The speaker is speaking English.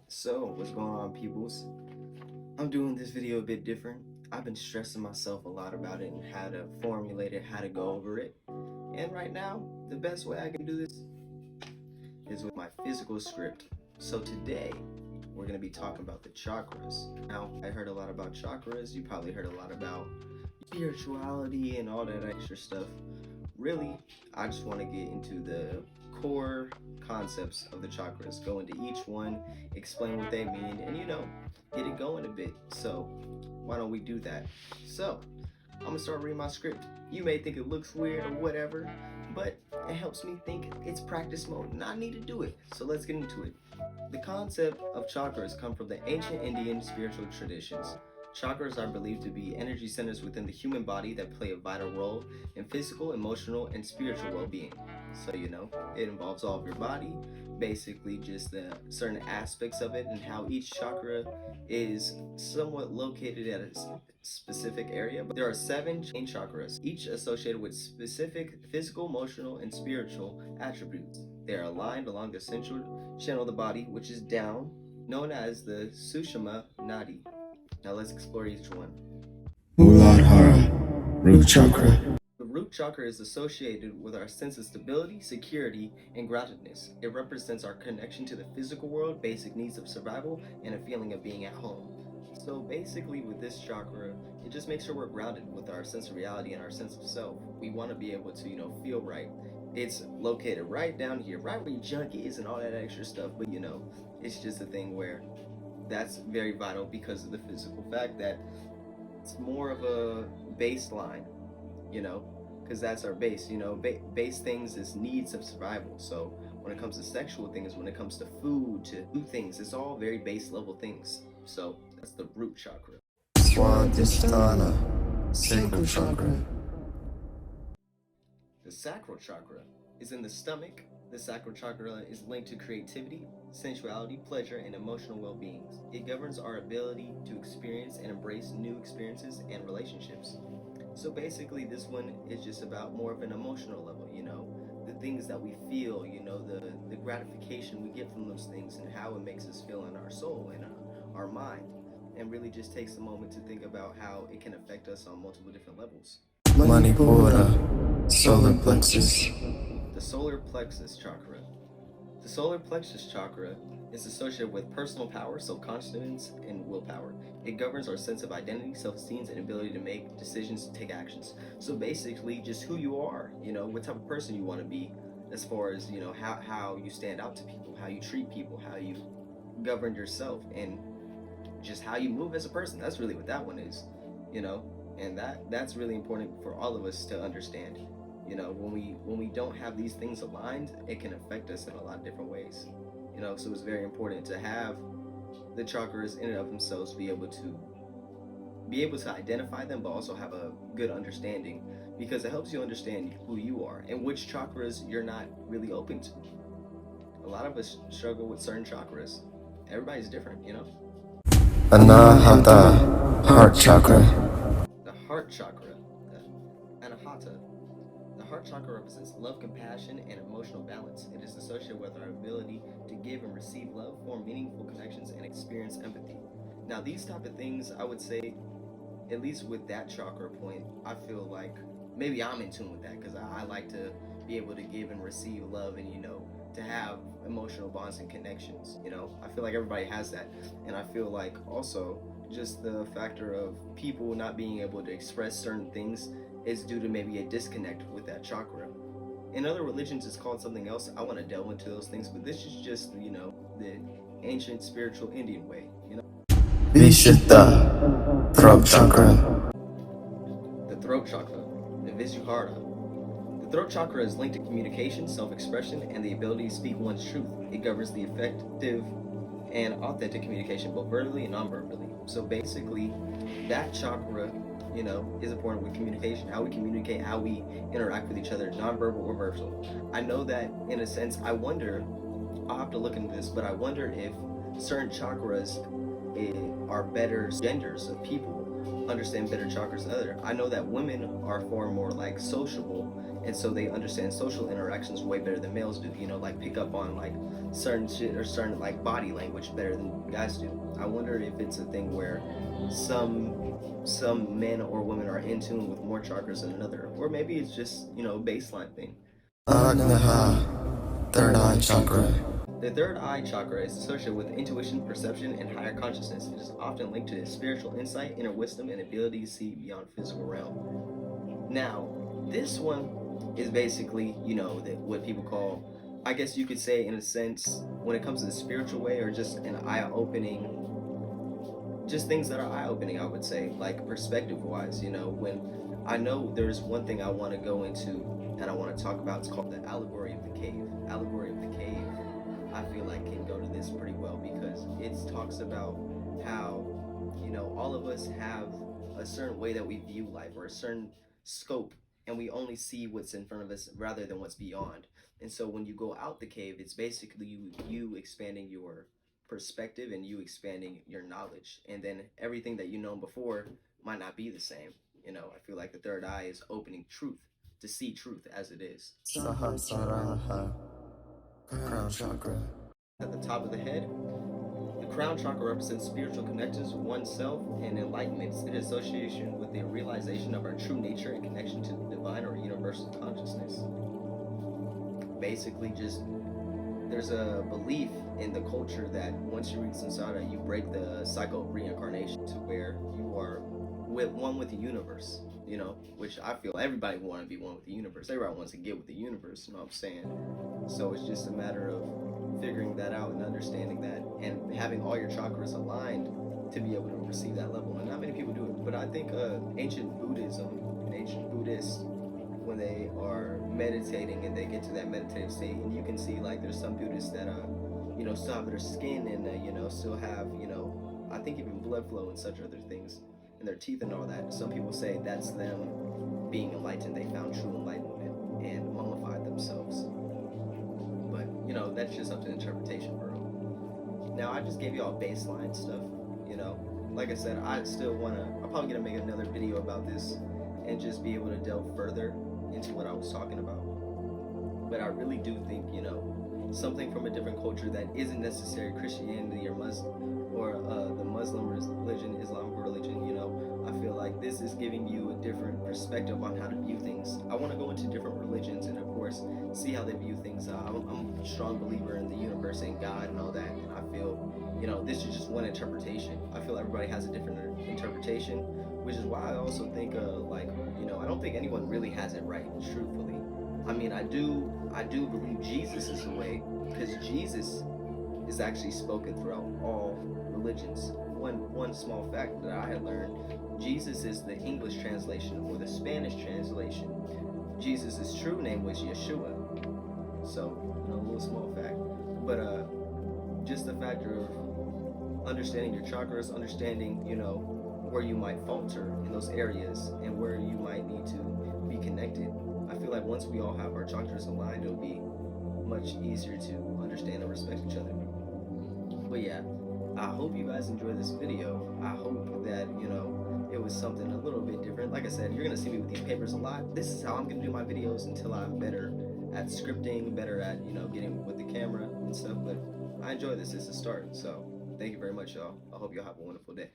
So, what's going on, peoples? I'm doing this video a bit different. I've been stressing myself a lot about it and how to formulate it, how to go over it. And right now, the best way I can do this is with my physical script. So, today, we're going to be talking about the chakras. Now, I heard a lot about chakras. You probably heard a lot about spirituality and all that extra stuff. Really, I just want to get into the core concepts of the chakras, go into each one, explain what they mean, and get it going a bit. So, why don't we do that? So, I'm gonna start reading my script. You may think it looks weird or whatever, but it helps me think it's practice mode and I need to do it. So, let's get into it. The concept of chakras come from the ancient Indian spiritual traditions. Chakras are believed to be energy centers within the human body that play a vital role in physical, emotional, and spiritual well-being. So, it involves all of your body, basically just the certain aspects of it and how each chakra is somewhat located at a specific area. But there are seven main chakras, each associated with specific physical, emotional, and spiritual attributes. They are aligned along the central channel of the body, which is down, known as the Sushma Nadi. Now let's explore each one. Muladhara, root chakra. The root chakra is associated with our sense of stability, security, and groundedness. It represents our connection to the physical world, basic needs of survival, and a feeling of being at home. So basically with this chakra, it just makes sure we're grounded with our sense of reality and our sense of self. We want to be able to, feel right. It's located right down here, right where your junk is and all that extra stuff, but it's just a thing where that's very vital because of the physical fact that it's more of a baseline, because that's our base. Base things is needs of survival. So when it comes to sexual things, when it comes to food, to do things, it's all very base level things. So that's the root chakra. Swadhisthana, sacral chakra. The sacral chakra is in the stomach. The sacral chakra is linked to creativity, sensuality, pleasure, and emotional well-being. It governs our ability to experience and embrace new experiences and relationships. So basically, this one is just about more of an emotional level, the things that we feel, the gratification we get from those things and how it makes us feel in our soul and our mind. And really just takes a moment to think about how it can affect us on multiple different levels. Manipura, solar plexus. The solar plexus chakra. The solar plexus chakra is associated with personal power, self-confidence, and willpower. It governs our sense of identity, self-esteem, and ability to make decisions and take actions. So basically, just who you are, what type of person you want to be, as far as, how you stand out to people, how you treat people, how you govern yourself, and just how you move as a person. That's really what that one is, and that's really important for all of us to understand. When we don't have these things aligned, it can affect us in a lot of different ways. So it's very important to have the chakras in and of themselves be able to identify them, but also have a good understanding, because it helps you understand who you are and which chakras you're not really open to. A lot of us struggle with certain chakras. Everybody's different, Anahata, heart chakra. The heart chakra, the anahata. The heart chakra represents love, compassion, and emotional balance. It is associated with our ability to give and receive love, form meaningful connections, and experience empathy. Now, these type of things, I would say, at least with that chakra point, I feel like maybe I'm in tune with that, because I like to be able to give and receive love and, to have emotional bonds and connections. I feel like everybody has that. And I feel like also just the factor of people not being able to express certain things is due to maybe a disconnect with that chakra. In other religions, it's called something else. I want to delve into those things, but this is just, the ancient spiritual Indian way, Vishuddha, throat chakra. The throat chakra, the Visuddhara. The throat chakra is linked to communication, self-expression, and the ability to speak one's truth. It governs the effective and authentic communication, both verbally and non-verbally. So basically, that chakra, is important with communication, how we communicate, how we interact with each other, non-verbal or verbal. I know that in a sense, I'll have to look into this, but I wonder if certain chakras are better genders of people understand better chakras than other. I know that women are far more like sociable, and so they understand social interactions way better than males do, like pick up on like certain shit or certain like body language better than guys do. I wonder if it's a thing where some men or women are in tune with more chakras than another, or maybe it's just baseline thing. Agnaha, third eye chakra. The third eye chakra is associated with intuition, perception, and higher consciousness. It is often linked to spiritual insight, inner wisdom, and ability to see beyond physical realm. Now, this one is basically, what people call, I guess you could say in a sense, when it comes to the spiritual way or just an eye-opening, just things that are eye-opening, I would say, like perspective-wise, when I know there's one thing I want to go into and I want to talk about, it's called the allegory of the cave. Allegory of the cave, I feel like can go to this pretty well because it talks about how, all of us have a certain way that we view life or a certain scope, and we only see what's in front of us rather than what's beyond. And so when you go out the cave, it's basically you expanding your perspective and you expanding your knowledge, and then everything that you known before might not be the same. I feel like the third eye is opening truth to see truth as it is. Sahasrara, crown chakra. At the top of the head, the crown chakra represents spiritual connections with oneself and enlightenment. It is association with the realization of our true nature and connection to the divine or universal consciousness. Basically, just there's a belief in the culture that once you reach samsara, you break the cycle of reincarnation to where you are one with the universe, which I feel everybody want to be one with the universe. Everybody wants to get with the universe, you know what I'm saying? So it's just a matter of figuring that out and understanding that and having all your chakras aligned to be able to receive that level. And not many people do it, but I think ancient Buddhism and ancient Buddhists, when they are meditating and they get to that meditative state, and you can see like there's some Buddhists that still have their skin and still have I think even blood flow and such other things in their teeth and all that. Some people say that's them being enlightened. They found true enlightenment and mummified themselves. But that's just up to interpretation, bro. Now I just gave you all baseline stuff. Like I said, I'm probably gonna make another video about this and just be able to delve further into what I was talking about. But I really do think, something from a different culture that isn't necessarily Christianity or Muslim or the Muslim religion, Islamic religion, I feel like this is giving you a different perspective on how to view things. I want to go into different religions and of course see how they view things. I'm a strong believer in the universe and God and all that, and I feel, this is just one interpretation. I feel everybody has a different interpretation, which is why I also think I don't think anyone really has it right, truthfully. I mean, I do believe Jesus is the way, because Jesus is actually spoken throughout all religions. One small fact that I had learned, Jesus is the English translation or the Spanish translation. Jesus' true name was Yeshua. So, a little small fact. But just the factor of understanding your chakras, understanding, where you might falter in those areas and where you might need to be connected. I feel like once we all have our chakras aligned, it'll be much easier to understand and respect each other. But yeah, I hope you guys enjoyed this video. I hope that, it was something a little bit different. Like I said, you're going to see me with these papers a lot. This is how I'm going to do my videos until I'm better at scripting, better at, getting with the camera and stuff. But I enjoy this. It's a start. So thank you very much, y'all. I hope y'all have a wonderful day.